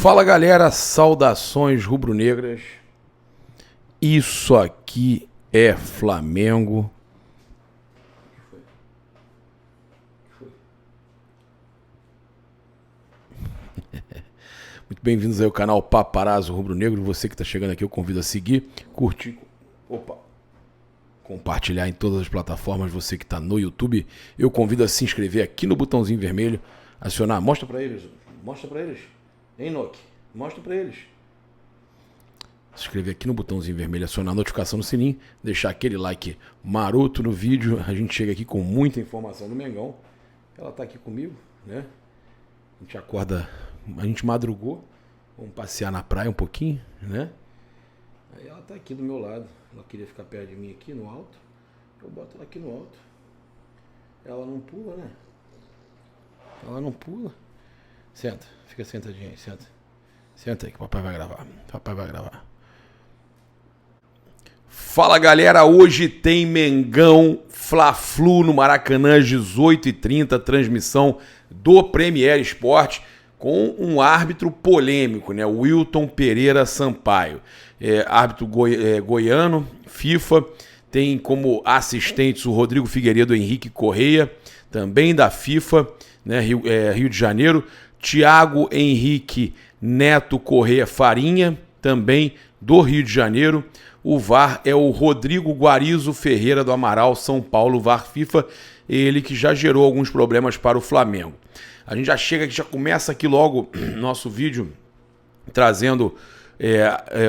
Fala galera, saudações rubro-negras. Isso aqui é Flamengo. Muito bem-vindos aí ao canal Paparazzo Rubro-Negro. Você que está chegando aqui, eu convido a seguir, curtir, compartilhar em todas as plataformas. Você que está no YouTube, eu convido a se inscrever aqui no botãozinho vermelho, acionar. Mostra para eles, Hein, Noki? Mostra pra eles. Se inscrever aqui no botãozinho vermelho, acionar a notificação no sininho, deixar aquele like maroto no vídeo. A gente chega aqui com muita informação do Mengão. Ela tá aqui comigo, né? A gente acorda, a gente madrugou. Vamos passear na praia um pouquinho, né? Aí ela tá aqui do meu lado. Ela queria ficar perto de mim aqui no alto. Eu boto ela aqui no alto. Ela não pula, né? Ela não pula. Senta, fica sentadinha aí, senta. Senta aí que o papai vai gravar. Fala galera, hoje tem Mengão Fla-Flu no Maracanã às 18h30, transmissão do Premier Sport com um árbitro polêmico, né? Wilton Pereira Sampaio, árbitro goiano, FIFA, tem como assistentes o Rodrigo Figueiredo Henrique Correia, também da FIFA, né? Rio de Janeiro, Thiago Henrique Neto Correia Farinha, também do Rio de Janeiro. O VAR é o Rodrigo Guarizo Ferreira do Amaral, São Paulo, VAR FIFA, ele que já gerou alguns problemas para o Flamengo. A gente já chega aqui, já começa aqui logo nosso vídeo trazendo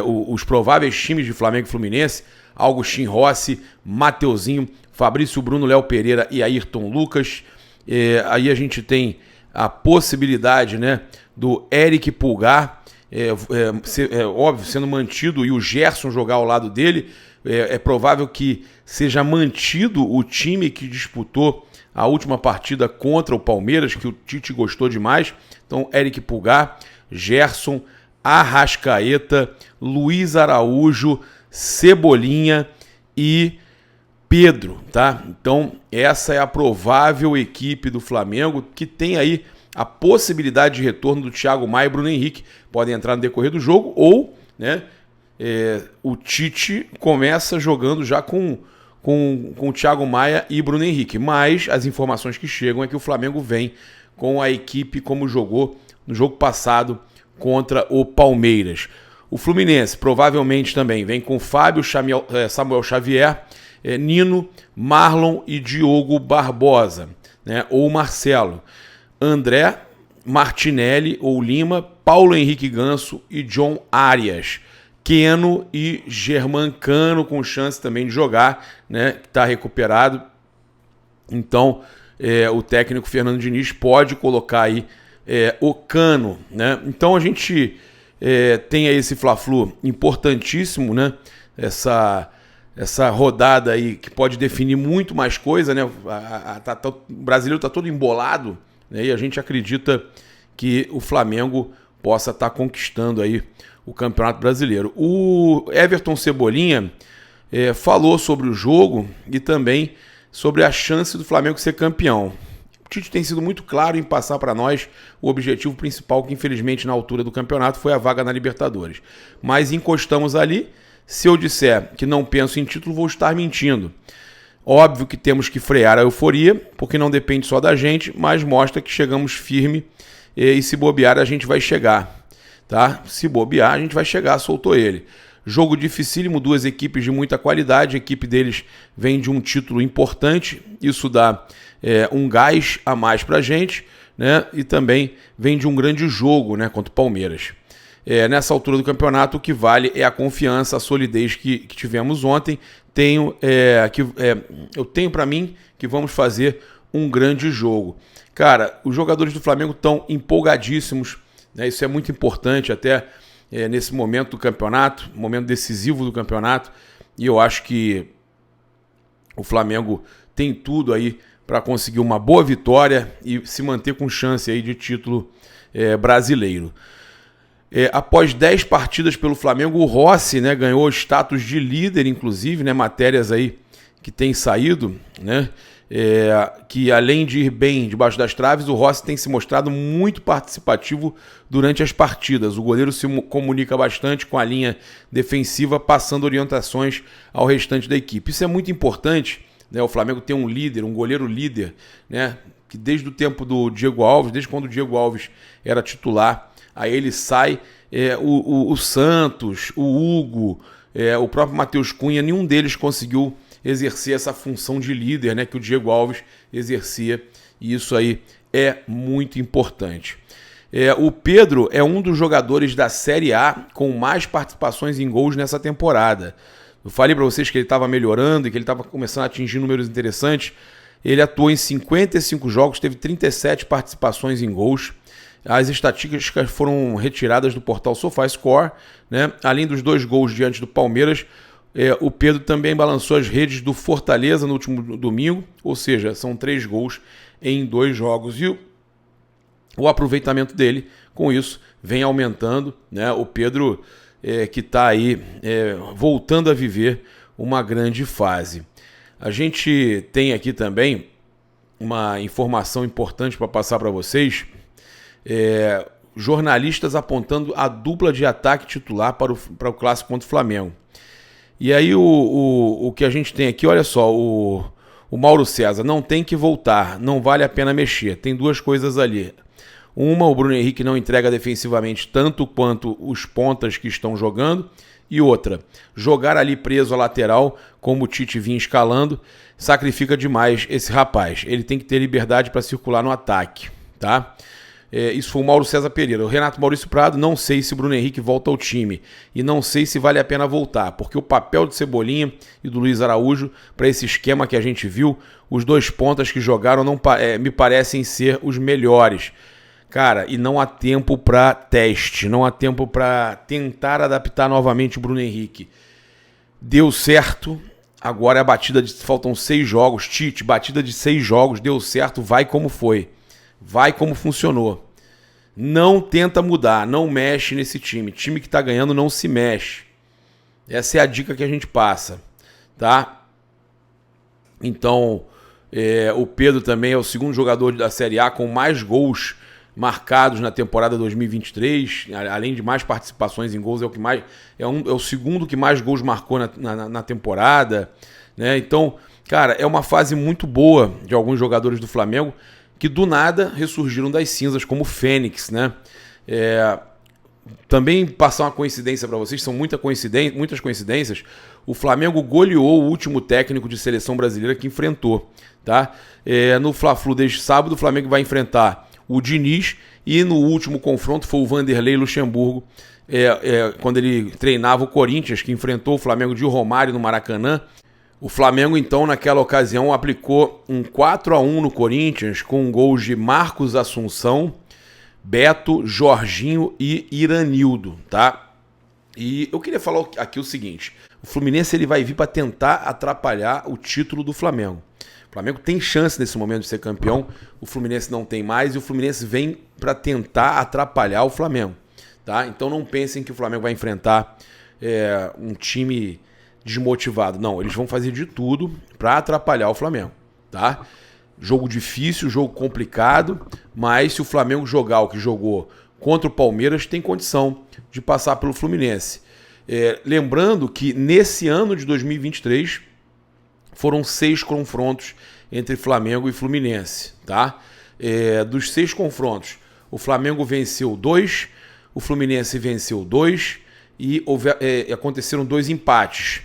os prováveis times de Flamengo e Fluminense: Augustin Rossi, Mateuzinho, Fabrício Bruno, Léo Pereira e Ayrton Lucas. Aí a gente tem a possibilidade, né, do Eric Pulgar, óbvio, sendo mantido, e o Gerson jogar ao lado dele. É provável que seja mantido o time que disputou a última partida contra o Palmeiras, que o Tite gostou demais. Então, Eric Pulgar, Gerson, Arrascaeta, Luiz Araújo, Cebolinha e Pedro, tá? Então, essa é a provável equipe do Flamengo, que tem aí a possibilidade de retorno do Thiago Maia e Bruno Henrique. Podem entrar no decorrer do jogo, ou, né, o Tite começa jogando já com o Thiago Maia e Bruno Henrique. Mas as informações que chegam é que o Flamengo vem com a equipe como jogou no jogo passado contra o Palmeiras. O Fluminense provavelmente também vem com Fábio, Samuel Xavier, Nino, Marlon e Diogo Barbosa, né, ou Marcelo, André, Martinelli ou Lima, Paulo Henrique Ganso e John Arias, Keno e Germancano com chance também de jogar, né, que está recuperado. Então, o técnico Fernando Diniz pode colocar aí o Cano, né? Então a gente tem aí esse Fla-Flu importantíssimo, né? Essa rodada aí que pode definir muito mais coisa, né? O brasileiro está todo embolado, né? E a gente acredita que o Flamengo possa estar conquistando aí o Campeonato Brasileiro. O Everton Cebolinha falou sobre o jogo e também sobre a chance do Flamengo ser campeão. O Tite tem sido muito claro em passar para nós o objetivo principal, que infelizmente na altura do campeonato foi a vaga na Libertadores. Mas encostamos ali. Se eu disser que não penso em título, vou estar mentindo. Óbvio que temos que frear a euforia, porque não depende só da gente, mas mostra que chegamos firme e se bobear a gente vai chegar, tá? Se bobear a gente vai chegar, soltou ele. Jogo dificílimo, duas equipes de muita qualidade, a equipe deles vem de um título importante, isso dá um gás a mais pra gente, né? E também vem de um grande jogo, né, contra o Palmeiras. Nessa altura do campeonato, o que vale é a confiança, a solidez que tivemos ontem. Eu tenho para mim que vamos fazer um grande jogo. Cara, os jogadores do Flamengo estão empolgadíssimos, né? Isso é muito importante até nesse momento do campeonato, momento decisivo do campeonato, e eu acho que o Flamengo tem tudo aí para conseguir uma boa vitória e se manter com chance aí de título brasileiro. Após 10 partidas pelo Flamengo, o Rossi, né, ganhou o status de líder, inclusive, né, matérias aí que têm saído, né, que além de ir bem debaixo das traves, o Rossi tem se mostrado muito participativo durante as partidas. O goleiro se comunica bastante com a linha defensiva, passando orientações ao restante da equipe. Isso é muito importante, né? O Flamengo tem um líder, um goleiro líder, né? Que desde o tempo do Diego Alves, desde quando o Diego Alves era titular, aí ele sai, o Santos, o Hugo, o próprio Matheus Cunha, nenhum deles conseguiu exercer essa função de líder, né, que o Diego Alves exercia, e isso aí é muito importante. O Pedro é um dos jogadores da Série A com mais participações em gols nessa temporada. Eu falei para vocês que ele estava melhorando e que ele estava começando a atingir números interessantes. Ele atuou em 55 jogos, teve 37 participações em gols. As estatísticas foram retiradas do portal SofaScore, né? Além dos 2 gols diante do Palmeiras, o Pedro também balançou as redes do Fortaleza no último domingo, ou seja, são 3 gols em 2 jogos. E o aproveitamento dele, com isso, vem aumentando, né? O Pedro, que está aí voltando a viver uma grande fase. A gente tem aqui também uma informação importante para passar para vocês. Jornalistas apontando a dupla de ataque titular para o clássico contra o Flamengo. E aí o que a gente tem aqui, olha só, o Mauro César, não tem que voltar, não vale a pena mexer. Tem 2 coisas ali. Uma, o Bruno Henrique não entrega defensivamente tanto quanto os pontas que estão jogando. E outra, jogar ali preso à lateral, como o Tite vinha escalando, sacrifica demais esse rapaz. Ele tem que ter liberdade para circular no ataque, tá? Isso foi o Mauro César Pereira. O Renato Maurício Prado, não sei se o Bruno Henrique volta ao time. E não sei se vale a pena voltar, porque o papel de Cebolinha e do Luiz Araújo, para esse esquema que a gente viu, os 2 pontas que jogaram me parecem ser os melhores. Cara, e não há tempo para teste, não há tempo para tentar adaptar novamente o Bruno Henrique. Deu certo, agora é a batida de... Faltam 6 jogos, Tite, batida de 6 jogos, deu certo, vai como foi. Vai como funcionou. Não tenta mudar, não mexe nesse time. Time que tá ganhando não se mexe. Essa é a dica que a gente passa, tá? Então, o Pedro também é o segundo jogador da Série A com mais gols marcados na temporada 2023, além de mais participações em gols, é o segundo que mais gols marcou na temporada, né? Então, cara, é uma fase muito boa de alguns jogadores do Flamengo que do nada ressurgiram das cinzas, como o Fênix, né? Também passar uma coincidência para vocês, são muitas coincidências. O Flamengo goleou o último técnico de seleção brasileira que enfrentou, tá? No Fla-Flu deste sábado, o Flamengo vai enfrentar o Diniz, e no último confronto foi o Vanderlei Luxemburgo, quando ele treinava o Corinthians, que enfrentou o Flamengo de Romário no Maracanã. O Flamengo, então, naquela ocasião, aplicou um 4-1 no Corinthians, com gols de Marcos Assunção, Beto, Jorginho e Iranildo, tá? E eu queria falar aqui o seguinte: o Fluminense ele vai vir para tentar atrapalhar o título do Flamengo. O Flamengo tem chance nesse momento de ser campeão, o Fluminense não tem mais, e o Fluminense vem para tentar atrapalhar o Flamengo, tá? Então não pensem que o Flamengo vai enfrentar um time desmotivado. Não, eles vão fazer de tudo para atrapalhar o Flamengo, tá? Jogo difícil, jogo complicado, mas se o Flamengo jogar o que jogou contra o Palmeiras, tem condição de passar pelo Fluminense. Lembrando que nesse ano de 2023 foram 6 confrontos entre Flamengo e Fluminense, tá? Dos 6 confrontos, o Flamengo venceu 2, o Fluminense venceu 2 e aconteceram 2 empates.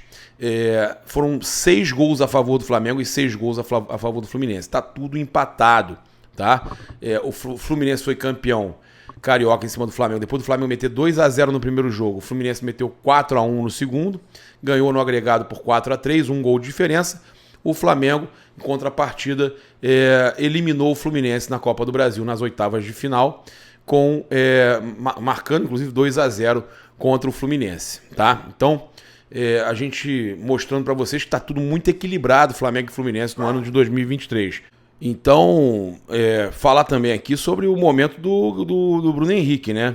Foram 6 gols a favor do Flamengo e 6 gols a favor do Fluminense. Tá tudo empatado, tá? O Fluminense foi campeão carioca em cima do Flamengo. Depois do Flamengo meter 2-0 no primeiro jogo, o Fluminense meteu 4-1 no segundo, ganhou no agregado por 4-3, um gol de diferença. O Flamengo, em contrapartida, eliminou o Fluminense na Copa do Brasil nas oitavas de final, marcando inclusive 2-0 contra o Fluminense, tá? Então, a gente mostrando para vocês que está tudo muito equilibrado, Flamengo e Fluminense, no ano de 2023. Então, falar também aqui sobre o momento do Bruno Henrique, né?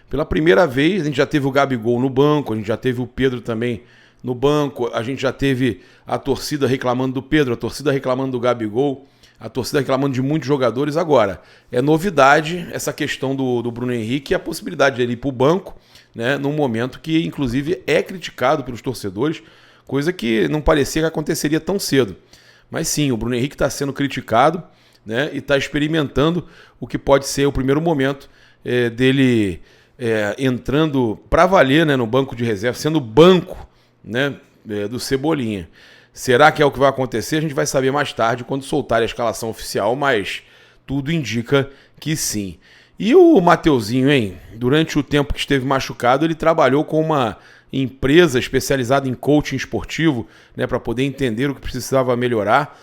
Pela primeira vez, a gente já teve o Gabigol no banco, a gente já teve o Pedro também No banco, a gente já teve a torcida reclamando do Pedro, a torcida reclamando do Gabigol, a torcida reclamando de muitos jogadores. Agora, é novidade essa questão do Bruno Henrique e a possibilidade de ele ir para o banco, né, num momento que, inclusive, é criticado pelos torcedores, coisa que não parecia que aconteceria tão cedo. Mas sim, o Bruno Henrique está sendo criticado, né, e está experimentando o que pode ser o primeiro momento dele entrando para valer, né, no banco de reserva, sendo banco, né, do Cebolinha. Será que é o que vai acontecer? A gente vai saber mais tarde quando soltar a escalação oficial, mas tudo indica que sim. E o Mateuzinho, hein? Durante o tempo que esteve machucado, ele trabalhou com uma empresa especializada em coaching esportivo, né, para poder entender o que precisava melhorar.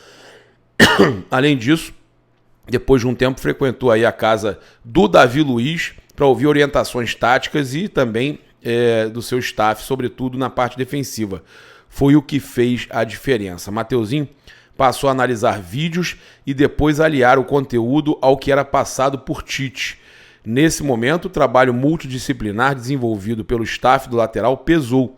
Além disso, depois de um tempo, frequentou aí a casa do Davi Luiz para ouvir orientações táticas e também do seu staff, sobretudo na parte defensiva. Foi o que fez a diferença. Mateuzinho passou a analisar vídeos e depois aliar o conteúdo ao que era passado por Tite. Nesse momento, o trabalho multidisciplinar desenvolvido pelo staff do lateral pesou.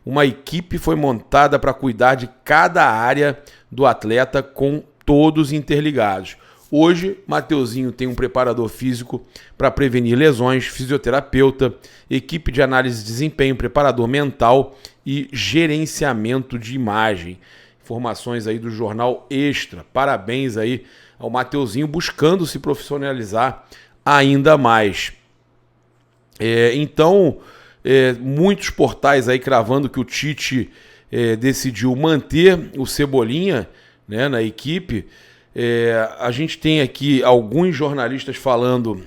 Uma equipe foi montada para cuidar de cada área do atleta, com todos interligados. Hoje, Mateuzinho tem um preparador físico para prevenir lesões, fisioterapeuta, equipe de análise de desempenho, preparador mental e gerenciamento de imagem. Informações aí do Jornal Extra. Parabéns aí ao Mateuzinho, buscando se profissionalizar ainda mais. Então, muitos portais aí cravando que o Tite decidiu manter o Cebolinha, né, na equipe. A gente tem aqui alguns jornalistas falando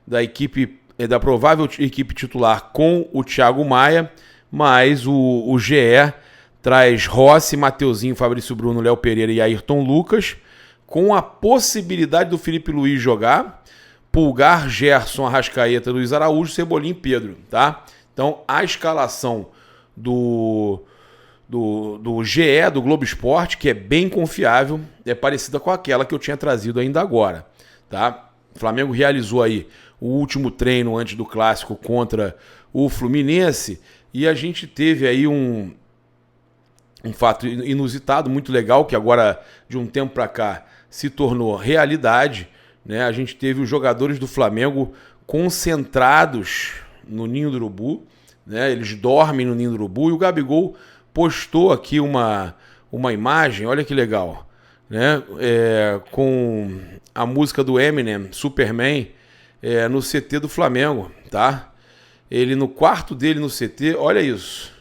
da equipe, da provável equipe titular com o Thiago Maia, mas o GE traz Rossi, Mateuzinho, Fabrício Bruno, Léo Pereira e Ayrton Lucas, com a possibilidade do Felipe Luiz jogar, Pulgar, Gerson, Arrascaeta, Luiz Araújo, Cebolinha e Pedro, tá? Então, a escalação do GE, do Globo Esporte, que é bem confiável, é parecida com aquela que eu tinha trazido ainda agora, tá? O Flamengo realizou aí o último treino antes do clássico contra o Fluminense e a gente teve aí um fato inusitado, muito legal, que agora, de um tempo para cá, se tornou realidade, né? A gente teve os jogadores do Flamengo concentrados no Ninho do Urubu, né? Eles dormem no Ninho do Urubu, e o Gabigol postou aqui uma imagem, olha que legal, né? Com a música do Eminem, Superman, no CT do Flamengo, tá? Ele no quarto dele no CT, olha isso.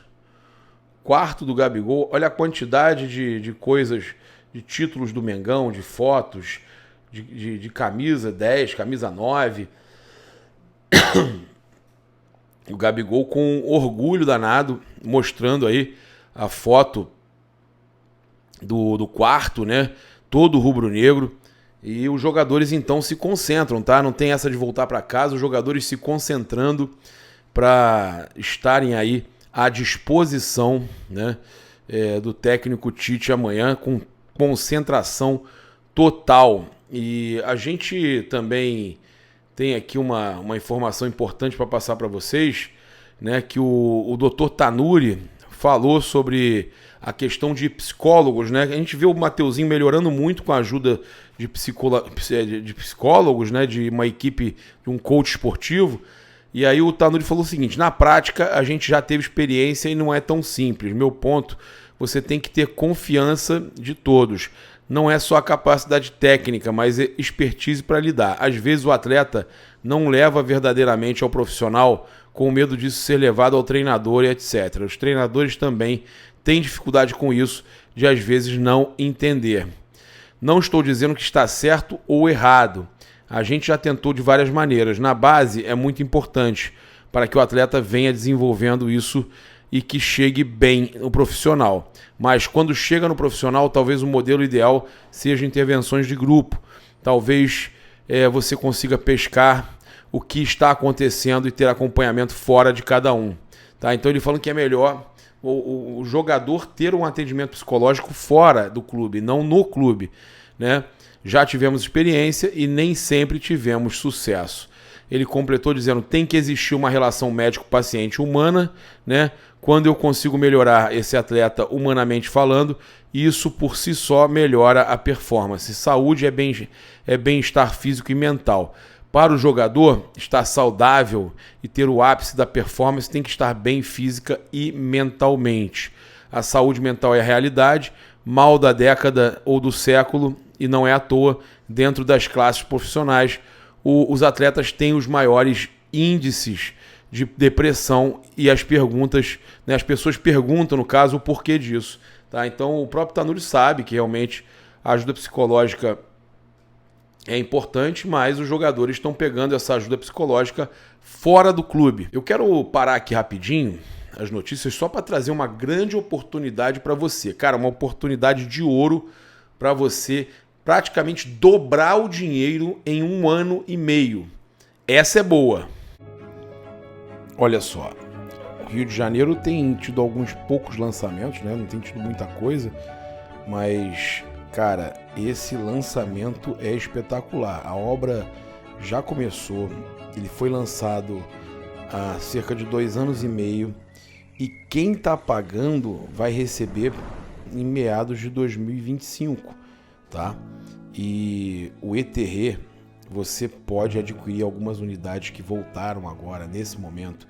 Quarto do Gabigol, olha a quantidade de coisas, de títulos do Mengão, de fotos, de camisa 10, camisa 9. O Gabigol com orgulho danado, mostrando aí a foto do quarto, né? Todo rubro-negro. E os jogadores então se concentram, tá? Não tem essa de voltar para casa, os jogadores se concentrando para estarem aí à disposição, né, do técnico Tite amanhã, com concentração total. E a gente também tem aqui uma informação importante para passar para vocês, né, que o Dr. Tanuri falou sobre a questão de psicólogos, né? A gente vê o Mateuzinho melhorando muito com a ajuda de psicólogos, né, de uma equipe, de um coach esportivo. E aí o Tanuri falou o seguinte: na prática a gente já teve experiência e não é tão simples. Meu ponto, você tem que ter confiança de todos. Não é só a capacidade técnica, mas é expertise para lidar. Às vezes o atleta não leva verdadeiramente ao profissional com medo disso ser levado ao treinador e etc. Os treinadores também têm dificuldade com isso, de às vezes não entender. Não estou dizendo que está certo ou errado. A gente já tentou de várias maneiras. Na base é muito importante para que o atleta venha desenvolvendo isso e que chegue bem no profissional. Mas quando chega no profissional, talvez o modelo ideal seja intervenções de grupo. Talvez você consiga pescar o que está acontecendo e ter acompanhamento fora de cada um. Tá? Então ele falando que é melhor o jogador ter um atendimento psicológico fora do clube, não no clube, né? Já tivemos experiência e nem sempre tivemos sucesso. ele completou dizendo: tem que existir uma relação médico-paciente humana, né? Quando eu consigo melhorar esse atleta humanamente falando, isso por si só melhora a performance. Saúde é bem-estar físico e mental. Para o jogador, estar saudável e ter o ápice da performance tem que estar bem física e mentalmente. A saúde mental é a realidade, mal da década ou do século, e não é à toa, dentro das classes profissionais, os atletas têm os maiores índices de depressão e as pessoas perguntam, no caso, o porquê disso. Tá? Então o próprio Tanuri sabe que realmente a ajuda psicológica é importante, mas os jogadores estão pegando essa ajuda psicológica fora do clube. Eu quero parar aqui rapidinho as notícias só para trazer uma grande oportunidade para você. Cara, uma oportunidade de ouro para você praticamente dobrar o dinheiro em 1 ano e meio. Essa é boa. Olha só, o Rio de Janeiro tem tido alguns poucos lançamentos, né? Não tem tido muita coisa, mas, cara, esse lançamento é espetacular. A obra já começou, ele foi lançado há cerca de 2 anos e meio e quem está pagando vai receber em meados de 2025, tá? E o ETR, você pode adquirir algumas unidades que voltaram agora, nesse momento,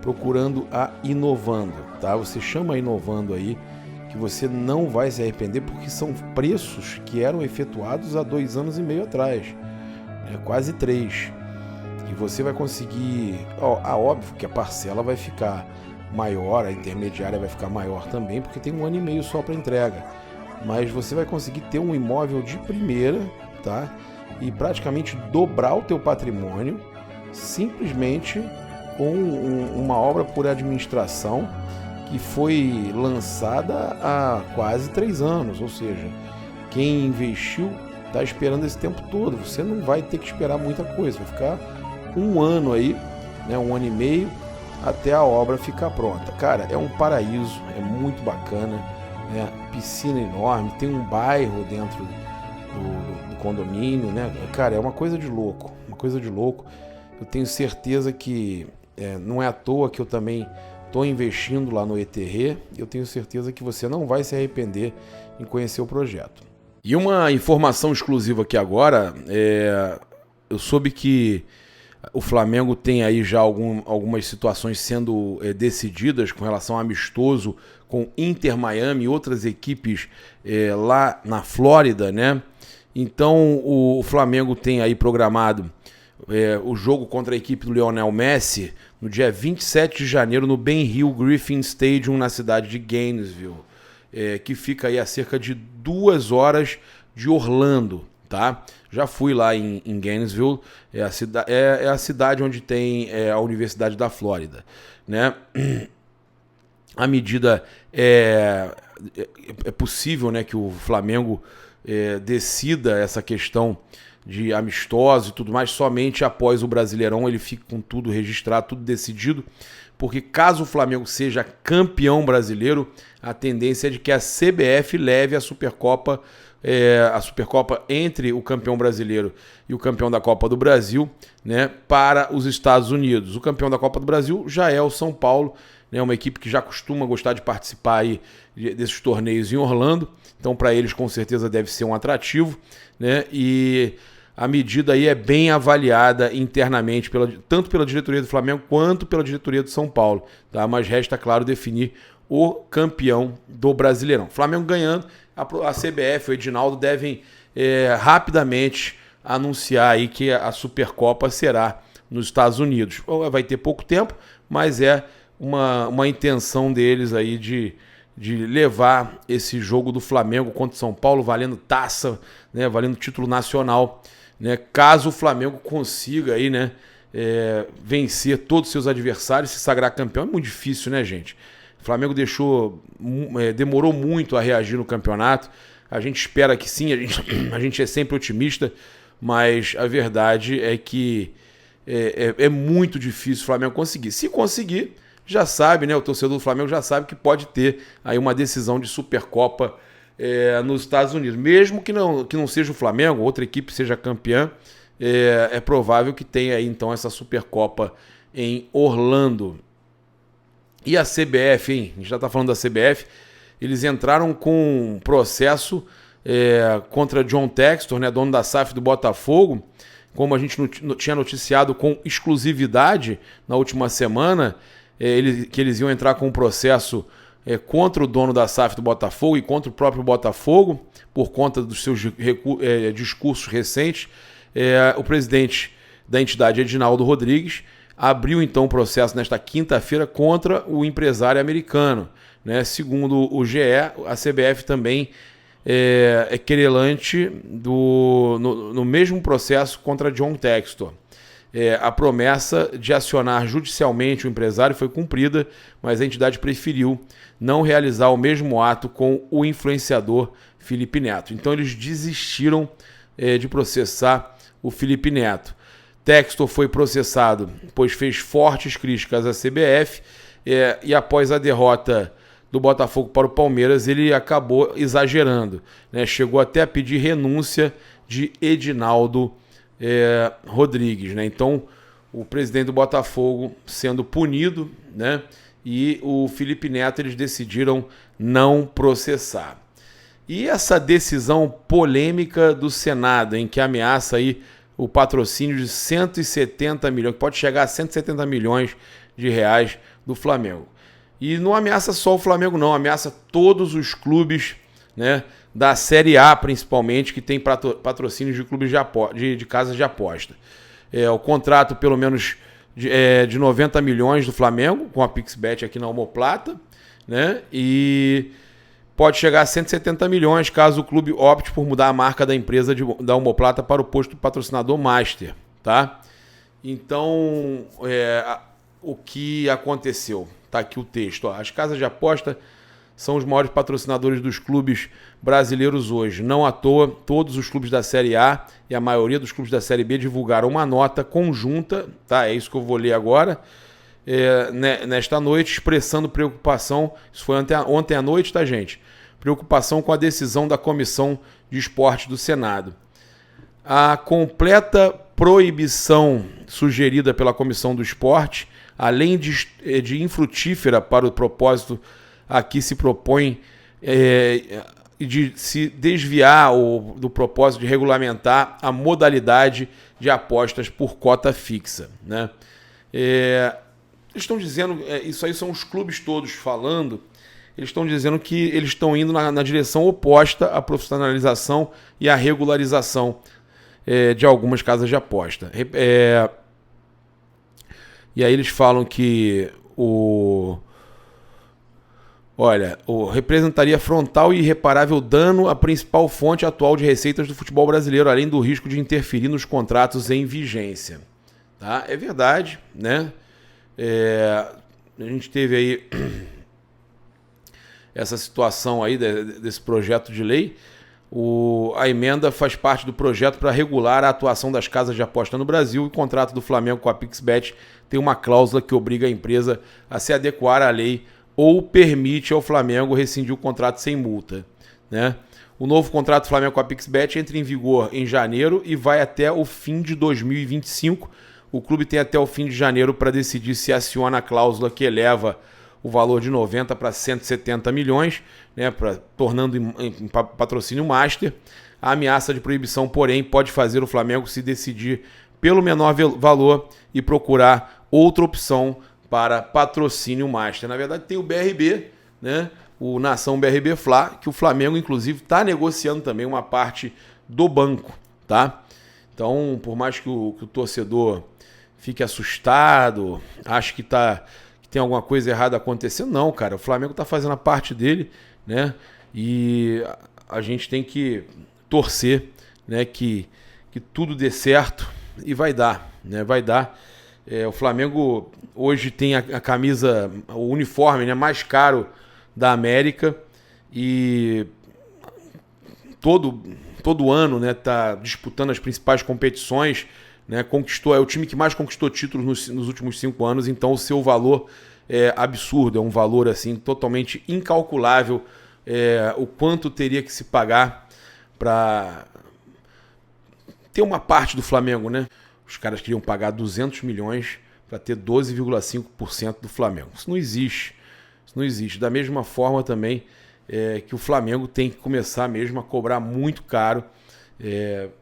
procurando a Inovando, tá? Você chama a Inovando aí, que você não vai se arrepender, porque são preços que eram efetuados há 2 anos e meio atrás, né? Quase 3. E você vai conseguir... óbvio que a parcela vai ficar maior, a intermediária vai ficar maior também, porque tem 1 ano e meio só para entrega. Mas você vai conseguir ter um imóvel de primeira, tá? E praticamente dobrar o teu patrimônio simplesmente com uma obra por administração que foi lançada há quase 3 anos, ou seja, quem investiu está esperando esse tempo todo. Você não vai ter que esperar muita coisa, vai ficar 1 ano aí, né, 1 ano e meio até a obra ficar pronta. Cara, é um paraíso, é muito bacana, né? Piscina enorme, tem um bairro dentro do condomínio, né? Cara, é uma coisa de louco, uma coisa de louco. Eu tenho certeza que não é à toa que eu também estou investindo lá no ETR. Eu tenho certeza que você não vai se arrepender em conhecer o projeto. E uma informação exclusiva aqui agora, eu soube que o Flamengo tem aí já algumas situações sendo decididas com relação ao amistoso com Inter Miami e outras equipes lá na Flórida, né? Então o Flamengo tem aí programado o jogo contra a equipe do Lionel Messi no dia 27 de janeiro no Ben Hill Griffin Stadium na cidade de Gainesville, que fica aí a cerca de 2 horas de Orlando, tá? Já fui lá em Gainesville, é a cidade onde tem a Universidade da Flórida, né? A medida é possível, né, que o Flamengo decida essa questão de amistosos e tudo mais somente após o Brasileirão. Ele fica com tudo registrado, tudo decidido, porque caso o Flamengo seja campeão brasileiro, a tendência é de que a CBF leve a Supercopa entre o campeão brasileiro e o campeão da Copa do Brasil, né, para os Estados Unidos. O campeão da Copa do Brasil já é o São Paulo, né, uma equipe que já costuma gostar de participar aí desses torneios em Orlando, então para eles com certeza deve ser um atrativo, né, e a medida aí é bem avaliada internamente, tanto pela diretoria do Flamengo quanto pela diretoria do São Paulo, tá? Mas resta, claro, definir o campeão do Brasileirão. Flamengo ganhando, a CBF, o Edinaldo devem rapidamente anunciar aí que a Supercopa será nos Estados Unidos. Vai ter pouco tempo, mas é uma intenção deles aí de levar esse jogo do Flamengo contra o São Paulo valendo taça, né, valendo título nacional, né, caso o Flamengo consiga aí, né, vencer todos os seus adversários, se sagrar campeão. É muito difícil, né, gente? O Flamengo demorou muito a reagir no campeonato. A gente espera que sim, a gente é sempre otimista, mas a verdade é que é muito difícil o Flamengo conseguir. Se conseguir, já sabe, né? O torcedor do Flamengo já sabe que pode ter aí uma decisão de Supercopa nos Estados Unidos. Mesmo que não seja o Flamengo, outra equipe seja campeã, é provável que tenha aí então essa Supercopa em Orlando. E a CBF, hein? A gente já está falando da CBF. Eles entraram com um processo contra John Textor, né, dono da SAF do Botafogo. Como a gente tinha noticiado com exclusividade na última semana, que eles iam entrar com um processo contra o dono da SAF do Botafogo e contra o próprio Botafogo, por conta dos seus discursos recentes. O presidente da entidade, Edinaldo Rodrigues, abriu então um processo nesta quinta-feira contra o empresário americano, né? Segundo o GE, a CBF também é querelante no mesmo processo contra John Textor. A promessa de acionar judicialmente o empresário foi cumprida, mas a entidade preferiu não realizar o mesmo ato com o influenciador Felipe Neto. Então eles desistiram de processar o Felipe Neto. Textor foi processado, pois fez fortes críticas à CBF e após a derrota do Botafogo para o Palmeiras, ele acabou exagerando, né? Chegou até a pedir renúncia de Edinaldo Rodrigues, né? Então, o presidente do Botafogo sendo punido, né? E o Felipe Neto, eles decidiram não processar. E essa decisão polêmica do Senado, em que ameaça aí o patrocínio de 170 milhões, que pode chegar a 170 milhões de reais do Flamengo. E não ameaça só o Flamengo, não, ameaça todos os clubes, né, da Série A, principalmente, que tem patrocínios de clubes de casas de aposta. O contrato, pelo menos, de 90 milhões do Flamengo, com a PixBet aqui na Omoplata, né, e pode chegar a 170 milhões caso o clube opte por mudar a marca da empresa da Omoplata para o posto do patrocinador Master, tá? Então, o que aconteceu? Tá aqui o texto. As casas de aposta são os maiores patrocinadores dos clubes brasileiros hoje. Não à toa, todos os clubes da Série A e a maioria dos clubes da Série B divulgaram uma nota conjunta, tá? É isso que eu vou ler agora, nesta noite, expressando preocupação. Isso foi ontem à noite, tá, gente? Preocupação com a decisão da Comissão de Esporte do Senado. A completa proibição sugerida pela Comissão do Esporte, além de infrutífera para o propósito a que se propõe de se desviar do propósito de regulamentar a modalidade de apostas por cota fixa, né? Eles estão dizendo, isso aí são os clubes todos falando, eles estão dizendo que eles estão indo na direção oposta à profissionalização e à regularização de algumas casas de aposta. E aí eles falam que representaria frontal e irreparável dano à principal fonte atual de receitas do futebol brasileiro, além do risco de interferir nos contratos em vigência. Tá? É verdade, né? A gente teve aí essa situação aí desse projeto de lei. A emenda faz parte do projeto para regular a atuação das casas de aposta no Brasil. O contrato do Flamengo com a PixBet tem uma cláusula que obriga a empresa a se adequar à lei ou permite ao Flamengo rescindir o contrato sem multa, né? O novo contrato do Flamengo com a PixBet entra em vigor em janeiro e vai até o fim de 2025. O clube tem até o fim de janeiro para decidir se aciona a cláusula que eleva o valor de 90 para 170 milhões, né, tornando em patrocínio Master. A ameaça de proibição, porém, pode fazer o Flamengo se decidir pelo menor valor e procurar outra opção para patrocínio Master. Na verdade, tem o BRB, né, o Nação BRB Fla, que o Flamengo, inclusive, está negociando também uma parte do banco, tá? Então, por mais que o torcedor fique assustado, ache que tem alguma coisa errada acontecendo, não, cara, o Flamengo está fazendo a parte dele, né? E a gente tem que torcer, né, que tudo dê certo e vai dar, né? Vai dar. O Flamengo hoje tem a camisa, o uniforme, né, mais caro da América e todo ano, né, tá disputando as principais competições, né, é o time que mais conquistou títulos nos últimos 5 anos, então o seu valor é absurdo, é um valor assim totalmente incalculável, o quanto teria que se pagar para tem uma parte do Flamengo, né? Os caras queriam pagar 200 milhões para ter 12,5% do Flamengo. Isso não existe. Isso não existe. Da mesma forma também que o Flamengo tem que começar mesmo a cobrar muito caro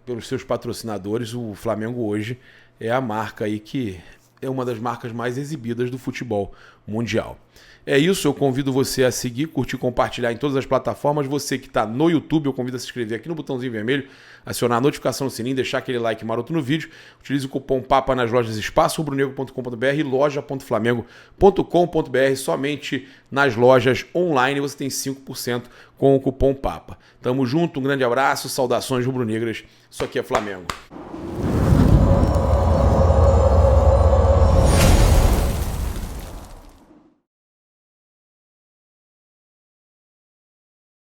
pelos seus patrocinadores. O Flamengo hoje é a marca aí que é uma das marcas mais exibidas do futebol mundial. É isso, eu convido você a seguir, curtir, compartilhar em todas as plataformas. Você que está no YouTube, eu convido a se inscrever aqui no botãozinho vermelho, acionar a notificação no sininho, deixar aquele like maroto no vídeo. Utilize o cupom PAPA nas lojas espaçorubronegro.com.br e loja.flamengo.com.br. Somente nas lojas online você tem 5% com o cupom PAPA. Tamo junto, um grande abraço, saudações rubro-negras. Isso aqui é Flamengo.